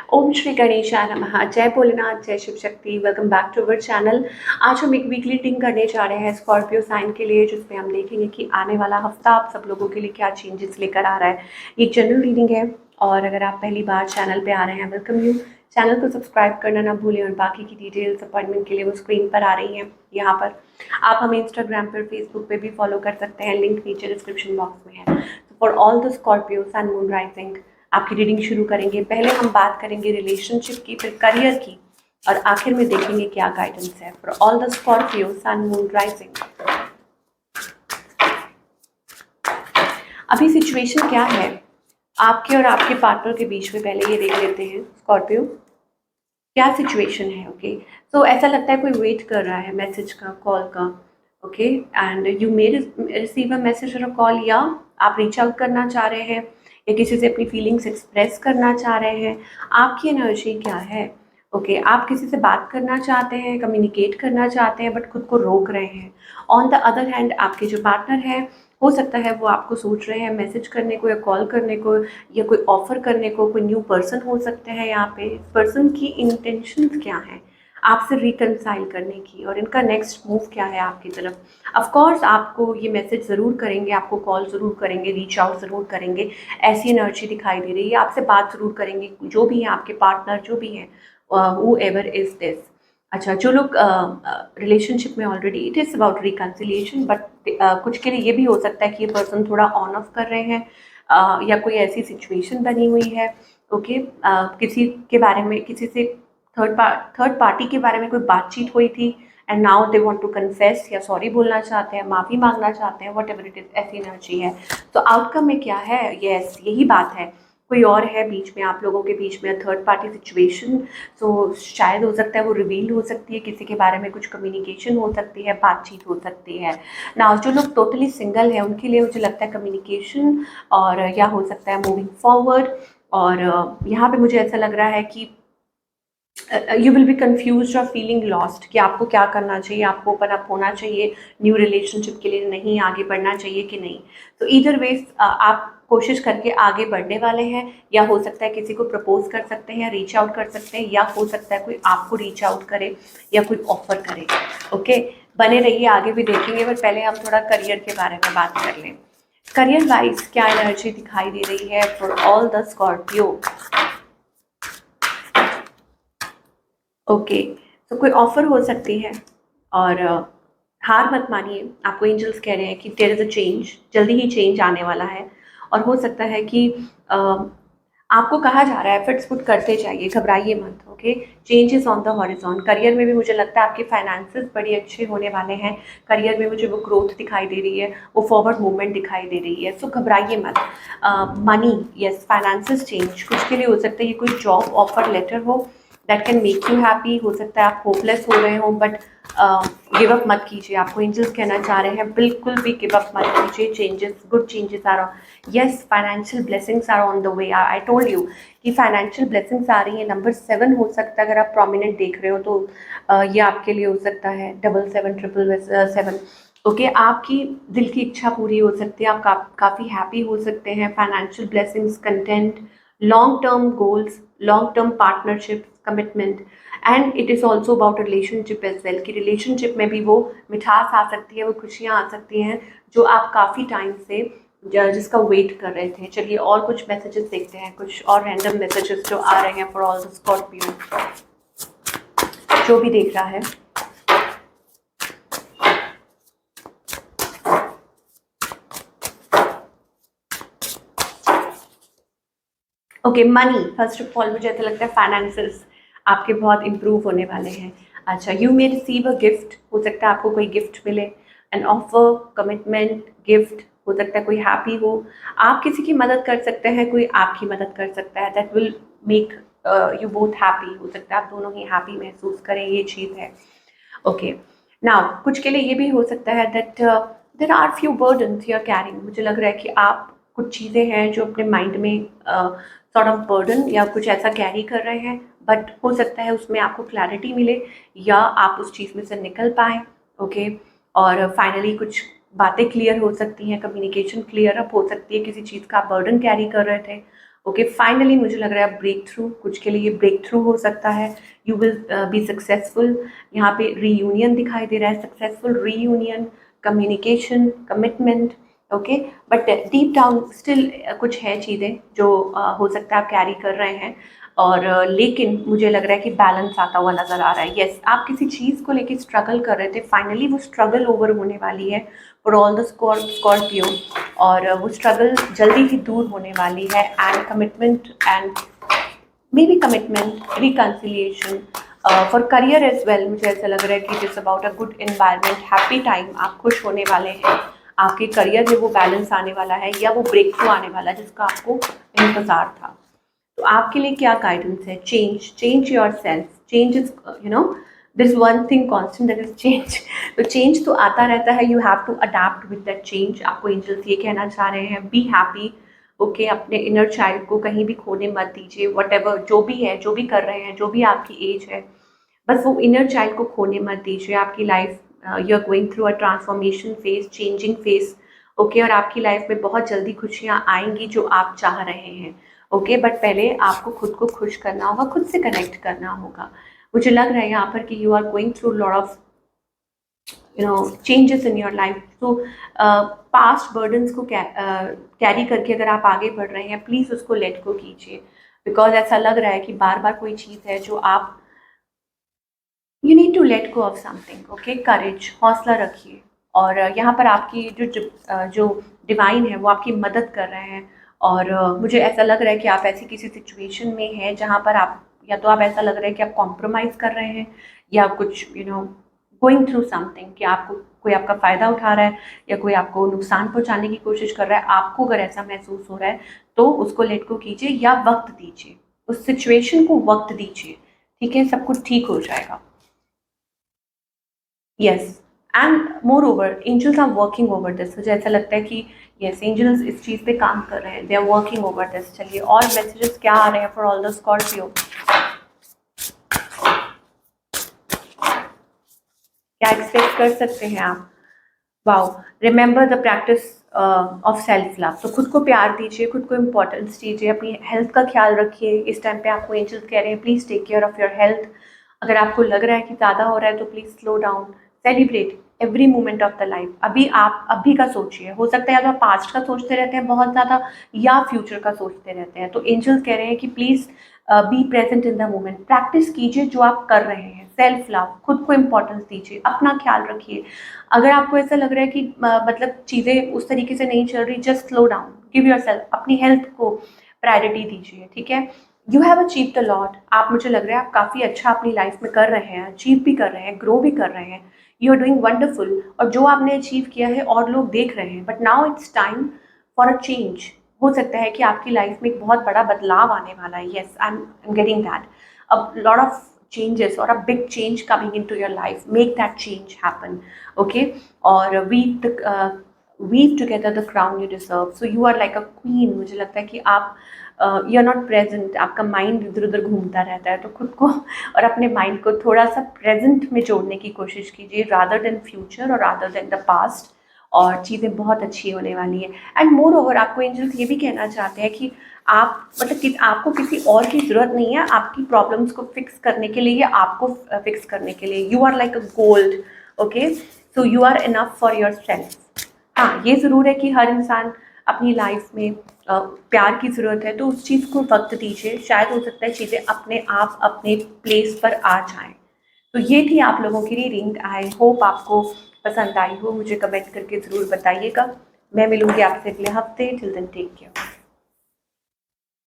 ओम श्री गणेशाय नमः। जय भोलेनाथ, जय Shiv Shakti. Welcome back to our channel. आज हम एक वीकली रीडिंग करने जा रहे हैं स्कॉर्पियो साइन के लिए, जिसमें हम देखेंगे कि आने वाला हफ्ता आप सब लोगों के लिए क्या चेंजेस लेकर आ रहा है। ये जनरल रीडिंग है और अगर आप पहली बार चैनल पे आ रहे हैं, वेलकम यू। चैनल को सब्सक्राइब करना ना भूलें और बाकी की डिटेल्स अपॉइंटमेंट के लिए वो स्क्रीन पर आ रही हैं यहाँ पर। आप हमें इंस्टाग्राम पर, फेसबुक पर भी फॉलो कर सकते हैं, लिंक नीचे डिस्क्रिप्शन बॉक्स में है। For all the Scorpio sun moon rising आपकी रीडिंग शुरू करेंगे। पहले हम बात करेंगे रिलेशनशिप की, फिर करियर की और आखिर में देखेंगे क्या गाइडेंस है for all the Scorpio sun moon rising. अभी सिचुएशन क्या है आपके और आपके पार्टनर के बीच में, पहले ये देख लेते हैं स्कॉर्पियो क्या सिचुएशन है। ओके तो ऐसा लगता है कोई वेट कर रहा है मैसेज का, कॉल का। Okay and you may receive a message और अ कॉल, या आप रीच आउट करना चाह रहे हैं या किसी से अपनी फीलिंग्स एक्सप्रेस करना चाह रहे हैं। आपकी एनर्जी क्या है? ओके आप किसी से बात करना चाहते हैं, कम्युनिकेट करना चाहते हैं, बट खुद को रोक रहे हैं। ऑन द अदर हैंड आपके जो पार्टनर है, हो सकता है वो आपको सोच रहे हैं मैसेज करने को या कॉल करने को या कोई ऑफर करने को। कोई न्यू पर्सन हो सकते हैं यहाँ पे। पर्सन की इंटेंशंस क्या हैं आपसे रिकनसाइल करने की, और इनका नेक्स्ट मूव क्या है आपकी तरफ। ऑफ कोर्स आपको ये मैसेज ज़रूर करेंगे, आपको कॉल ज़रूर करेंगे, रीच आउट ज़रूर करेंगे, ऐसी एनर्जी दिखाई दे रही है। आपसे बात ज़रूर करेंगे, जो भी है आपके पार्टनर, जो भी है, हू एवर इज दिस। अच्छा, जो लोग रिलेशनशिप में already, it is about reconciliation, but कुछ के लिए ये भी हो सकता है कि ये पर्सन थोड़ा ऑन ऑफ कर रहे हैं या कोई ऐसी सिचुएशन बनी हुई है। ओके किसी के बारे में, किसी से थर्ड पार्टी के बारे में कोई बातचीत हुई थी and now they want to confess या सॉरी बोलना चाहते हैं, माफ़ी मांगना चाहते हैं, वट एवर इट इज़, ऐसी एनर्जी है। तो आउटकम में क्या है? यस यही बात है, कोई और है बीच में, आप लोगों के बीच में थर्ड पार्टी सिचुएशन। तो शायद हो सकता है वो रिवील हो सकती है, किसी के बारे में कुछ कम्युनिकेशन हो सकती है, बातचीत हो सकती है ना। जो लोग टोटली सिंगल है उनके लिए मुझे लगता है कम्युनिकेशन, और या हो सकता है मूविंग फॉरवर्ड। और यहाँ पे मुझे ऐसा लग रहा है कि यू विल बी कन्फ्यूज और फीलिंग लॉस्ट कि आपको क्या करना चाहिए, आपको ओपन अप होना चाहिए न्यू रिलेशनशिप के लिए, नहीं आगे बढ़ना चाहिए कि नहीं। तो ईदर वेज आप कोशिश करके आगे बढ़ने वाले हैं, या हो सकता है किसी को प्रपोज कर सकते हैं, रीच आउट कर सकते हैं, या हो सकता है कोई आपको रीच आउट करे या कोई ऑफर करे। ओके बने रहिए, आगे भी देखेंगे, पर पहले हम थोड़ा करियर के बारे में बात कर लें। करियर वाइज क्या एनर्जी दिखाई दे रही है for all the Scorpio. Okay तो कोई ऑफर हो सकती है, और हार मत मानिए। आपको एंजल्स कह रहे हैं कि देयर इज़ अ चेंज, जल्दी ही चेंज आने वाला है। और हो सकता है कि आपको कहा जा रहा है एफर्ट्स पुट करते जाइए, घबराइए मत। Okay changes on the horizon. Career में भी मुझे लगता है आपके फाइनेंसेस बड़े अच्छे होने वाले हैं। करियर में मुझे वो ग्रोथ दिखाई दे रही है, वो फॉरवर्ड मूवमेंट दिखाई दे रही है। सो घबराइए मत। मनी, यस, फाइनेंसेस चेंज, कुछ के लिए हो सकता है ये कोई जॉब ऑफर लेटर हो that can make you happy. हो सकता है आप होपलेस हो रहे हो, बट गिव अप मत कीजिए। आपको एंजल्स कहना चाह रहे हैं बिल्कुल भी गिव अप मत कीजिए। चेंजेस, गुड चेंजेस आ रहा। Yes financial blessings are on the way. I told you कि फाइनेंशियल ब्लेसिंग्स आ रही है। नंबर 7 हो सकता है, अगर आप प्रोमिनेंट देख रहे हो तो ये आपके लिए हो सकता है 7777। ओके आपकी दिल की इच्छा पूरी हो सकती है, आप काफ़ी हैप्पी हो सकते हैं। Financial blessings, content, long term goals, long term partnership, commitment, and it is also about relationship as well, कि रिलेशनशिप में भी वो मिठास आ सकती है, वो खुशियाँ आ सकती हैं जो आप काफ़ी टाइम से जिसका वेट कर रहे थे। चलिए और कुछ मैसेजेस देखते हैं, कुछ और रैंडम मैसेजेस जो आ रहे हैं फॉर ऑल द स्कॉर्पियो, जो भी देख रहा है। Okay money, first of all मुझे ऐसा लगता है फाइनेंसेस आपके बहुत इम्प्रूव होने वाले हैं। अच्छा, you may receive a gift, हो सकता है आपको कोई गिफ्ट मिले, एन ऑफर, कमिटमेंट, गिफ्ट, हो सकता है कोई हैप्पी हो। आप किसी की मदद कर सकते हैं, कोई आपकी मदद कर सकता है, that will make you both happy. हो सकता है आप दोनों ही हैप्पी महसूस करें, ये चीज़ है। ओके नाउ कुछ के लिए ये भी हो सकता है that there are few burdens you are carrying. मुझे लग रहा है कि आप कुछ चीज़ें हैं जो अपने माइंड में सॉर्ट ऑफ बर्डन या कुछ ऐसा कैरी कर रहे हैं, बट हो सकता है उसमें आपको क्लैरिटी मिले या आप उस चीज़ में से निकल पाएँ। ओके और फाइनली कुछ बातें क्लियर हो सकती हैं, कम्युनिकेशन क्लियर अप हो सकती है। किसी चीज़ का आप बर्डन कैरी कर रहे थे, ओके फाइनली मुझे लग रहा है ब्रेक थ्रू, कुछ के लिए ये ब्रेक थ्रू हो सकता है, यू विल बी सक्सेसफुल। यहाँ पे रीयूनियन दिखाई दे रहा है, successful reunion, communication, commitment, okay. But deep down still कुछ है चीज़ें जो हो सकता है आप कैरी कर रहे हैं, और लेकिन मुझे लग रहा है कि बैलेंस आता हुआ नज़र आ रहा है। यस, आप किसी चीज़ को लेके स्ट्रगल कर रहे थे, फाइनली वो स्ट्रगल ओवर होने वाली है फॉर ऑल द स्कॉर्पियो, और वो स्ट्रगल जल्दी ही दूर होने वाली है। And commitment and maybe commitment, reconciliation for career as well. मुझे ऐसा लग रहा है कि it is about a good environment, happy time, आप खुश होने वाले हैं, आपके करियर में वो बैलेंस आने वाला है या वो ब्रेक थ्रू आने वाला है जिसका आपको इंतज़ार था। तो आपके लिए क्या गाइडेंस है? Change yourself, change is this one thing constant, that is change. तो चेंज तो आता रहता है, you have to adapt with that change. आपको एंजल्स ये कहना चाह रहे हैं, बी हैप्पी, ओके। अपने इनर चाइल्ड को कहीं भी खोने मत दीजिए, वट एवर जो भी है, जो भी कर रहे हैं, जो भी आपकी एज है, बस वो इनर चाइल्ड को खोने मत दीजिए। आपकी life, you are going through a transformation phase, changing phase, okay. और आपकी लाइफ में बहुत जल्दी खुशियाँ आएंगी जो आप चाह रहे हैं, ओके। बट पहले आपको खुद को खुश करना होगा, खुद से कनेक्ट करना होगा। मुझे लग रहा है यहाँ पर कि you are going through lot of changes in your life. So past burdens को कैरी करके अगर आप आगे बढ़ रहे हैं, प्लीज़ उसको लेट गो कीजिए, बिकॉज ऐसा लग रहा है कि बार बार कोई चीज़ है जो आप, you need to let go of something, okay. Courage, हौसला रखिए। और यहाँ पर आपकी जो डिवाइन है वो आपकी मदद कर रहे हैं, और मुझे ऐसा लग रहा है कि आप ऐसी किसी सिचुएशन में हैं जहाँ पर आप, या तो आप ऐसा लग रहा है कि आप कॉम्प्रोमाइज़ कर रहे हैं, या कुछ गोइंग थ्रू समथिंग कि आपको कोई आपका फ़ायदा उठा रहा है या कोई आपको नुकसान पहुंचाने की कोशिश कर रहा है। आपको अगर ऐसा महसूस हो रहा है तो उसको लेट गो कीजिए या वक्त दीजिए, उस सिचुएशन को वक्त दीजिए, ठीक है, सब कुछ ठीक हो जाएगा। Yes, and moreover angels are working over this. मुझे ऐसा लगता है कि यस, एंजल्स इस चीज़ पे काम कर रहे हैं, they are working over this. चलिए और मैसेजेस क्या आ रहे हैं फॉर ऑल द स्कॉर्पियो, क्या एक्सपेक्ट कर सकते हैं आप? Wow, remember the practice of self love. तो खुद को प्यार दीजिए, खुद को इम्पोर्टेंस दीजिए, अपनी हेल्थ का ख्याल रखिए। इस टाइम पे आपको एंजल्स कह रहे हैं please take care of your health. अगर आपको लग रहा है कि ज़्यादा हो रहा है तो please slow down, celebrate every moment of the life. अभी आप अभी का सोचिए, हो सकता है या तो आप पास्ट का सोचते रहते हैं बहुत ज़्यादा, या फ्यूचर का सोचते रहते हैं। तो एंजल्स कह रहे हैं कि please be present in the moment, practice कीजिए जो आप कर रहे हैं। सेल्फ लव, खुद को इम्पोर्टेंस दीजिए, अपना ख्याल रखिए। अगर आपको ऐसा लग रहा है कि मतलब चीज़ें उस तरीके से नहीं चल रही, just slow down, give your self, अपनी हेल्थ को प्रायोरिटी दीजिए, ठीक है। You have achieve the lot. आप, मुझे लग रहा है आप काफ़ी अच्छा अपनी लाइफ में कर रहे हैं, अचीव भी कर रहे हैं, ग्रो भी कर रहे हैं, यू आर डूइंग वंडरफुल। और जो आपने अचीव किया है और लोग देख रहे हैं, but now it's time for a change. हो सकता है कि आपकी लाइफ में एक बहुत बड़ा बदलाव आने वाला है। Yes, I am getting that, a lot of changes or a big change coming into your life. Make that change happen, okay? Or weave together the crown you deserve. So you are like a queen. मुझे लगता है कि आप you are not present, आपका mind इधर उधर घूमता रहता है, तो खुद को और अपने माइंड को थोड़ा सा प्रेजेंट में जोड़ने की कोशिश कीजिए, रादर देन फ्यूचर और रादर देन द पास्ट, और चीज़ें बहुत अच्छी होने वाली है। एंड मोर ओवर आपको एंजल्स ये भी कहना चाहते हैं कि आप, मतलब कि आपको किसी और की ज़रूरत नहीं है आपकी प्रॉब्लम्स को फिक्स करने के लिए या आपको फिक्स करने के लिए। You are like a gold, okay. So you are enough for yourself. हाँ, ये ज़रूर है कि हर इंसान अपनी लाइफ में प्यार की ज़रूरत है, तो उस चीज़ को वक्त दीजिए, शायद हो सकता है चीज़ें अपने आप अपने प्लेस पर आ जाएं। तो ये थी आप लोगों की रीडिंग। आई होप आपको पसंद आई हो, मुझे कमेंट करके ज़रूर बताइएगा। मैं मिलूंगी आपसे अगले हफ्ते। Till then take care.